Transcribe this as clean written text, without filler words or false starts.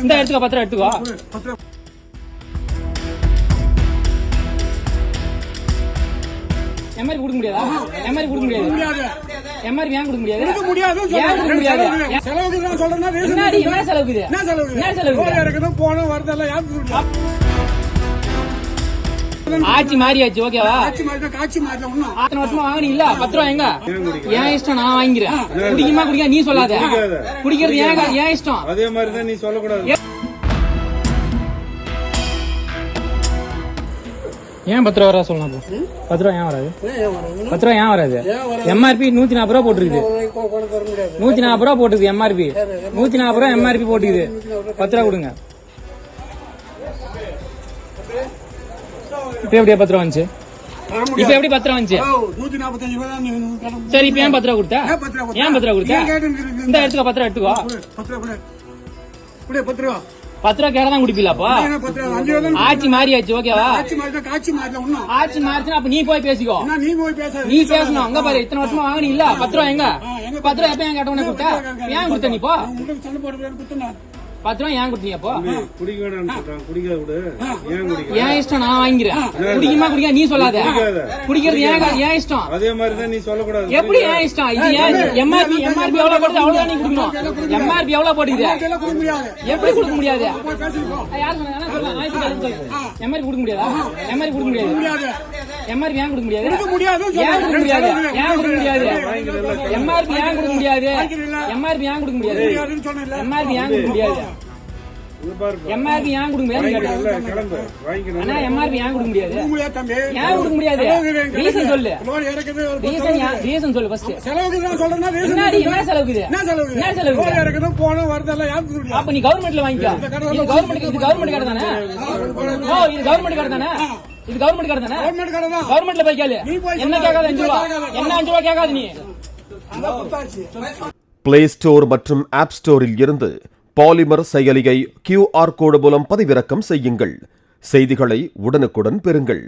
இந்த எடுத்துக்கோ, பத்திரம் எடுத்துக்கோ. எம்ஆர்பி கொடுக்க முடியாதா? எம்ஆர்பி கொடுக்க முடியாது. எம்ஆர்பி ஏன் கொடுக்க முடியாது? ஏன் கொடுக்க முடியாது? செலவுக்கு தான் சொல்றேன்னா என்ன செலவுக்கு? என்ன செலவுக்கு? போன வரதெல்லாம் யாருக்கு ஆட்சி மாறியாச்சு, ஓகேவா? காட்சி மாறல ஒண்ணும். 6 வருஷமா வாங்கினீ இல்ல, 10 ரூபா எங்க? ஏன் இஷ்டம், நான் வாங்கிறேன். குடிக்குமா குடிக்க நீ சொல்லாத. குடிக்கிறது ஏன் இஷ்டம். அதே மாதிரிதான் நீ சொல்லக்கூடாது. ஏன் 10 ரூபா வரா சொல்லலாம்? 10 ரூபா ஏன் வராது? 10 ரூபா ஏன் வராது? எம்ஆர்பி 140 ரூபா போட்டுருக்குது. 140 ரூபா போட்டுருக்கு எம்ஆர்பி. 140 ரூபா எம்ஆர்பி போட்டுக்குது. 10 ரூபா கொடுங்க. இப்ப எப்படியா 10 ரூபா வந்துச்சு? இப்ப எப்படி 10 ரூபா வந்துச்சு? 145. சரி, இப்ப ஏன் 10 ரூபா கொடுத்த? ஏன் 10 ரூபா கொடுத்த? இந்த எடுத்துக்கோ, 10 ரூபா எடுத்துக்கோ. 10 ரூபா 10 ரூபா கேட்டா தான் குடிப்பீங்களாப்பா? ஆட்சி மாறியாச்சு, ஓகேவா? காட்சி மாறல ஒண்ணும். ஆட்சி மாறிச்சுன்னா அப்ப நீ போய் பேசிக்கோ. நீ போய் பேச. நீ பேசணும். அங்க பாரு, இத்தனை வருஷமா வாங்கினீ இல்ல, 10 ரூபா எங்க? 10 ரூபா எப்ப ஏன் கேட்டவனே கொடுத்த? ஏன் கொடுத்த நீ? போ. சண்டை போட்டு குத்துனா 10 ரூபா ஏன் கொடுத்தீங்க? அப்போ குடிக்க வேண்டாம், குடிக்க விடு. ஏன் குடிக்க? ஏன் இஷ்டம், நான் வாங்கிறேன். குடிக்குமா குடிக்க நீ சொல்லாத. குடிக்கிறது ஏன் இஷ்டம். அதே மாதிரிதான் நீ சொல்லக்கூடாது. எப்படி ஏன் இஷ்டம்? இது ஏன் எம்ஆர்பி எவ்வளவு போடுது அவ்வளவுதான் நீ குடிக்கணும். எம்ஆர்பி எவ்வளவு போடுது? எப்படி கொடுக்க முடியாது? யார் சொன்னாங்க? எம்ஆர்பி கொடுக்க முடியாதா? எம்ஆர்பி கொடுக்க முடியாது. எம்ஆர்பி ஏன் கொடுக்க முடியாது? ஏன் கொடுக்க முடியாது? ஏன் கொடுக்க முடியாது? எம்ஆர்பி ஏன் கொடுக்க முடியாது? எம்ஆர்பி ஏன் கொடுக்க முடியாது? எம்ஆர்பி ஏன் கொடுக்க முடியாது? எம்ஆர்பி ஏன் கொடுக்க முடியாது? அண்ணா, எம்ஆர்பி ஏன் கொடுக்க முடியாது? ஏன் கொடுக்க முடியாது? ரீசன் சொல்லு. ரீசன் சொல்லு ஃபர்ஸ்ட். செலவுக்கு தான் சொல்றேன்னா என்ன செலவுக்கு? என்ன செலவுக்கு? போன வரதெல்லாம் யாருக்கு? அப்ப நீ கவர்மெண்ட்ல வாங்கிக்கோ. இது கவர்மெண்ட் கடை தானே? ஓ, இது கவர்மெண்ட் கடை தானே? இது கவர்மெண்ட் கடை தானே? கவர்மெண்ட்ல போய் கேளு. என்ன கேட்காது? 5 ரூபா. என்ன 5 ரூபா கேட்காது நீ? பிளே ஸ்டோர் மற்றும் ஆப் ஸ்டோரில் இருந்து பாலிமர் செயலியை QR கோடு மூலம் பதிவிறக்கம் செய்யுங்கள். செய்திகளை உடனுக்குடன் பெறுங்கள்.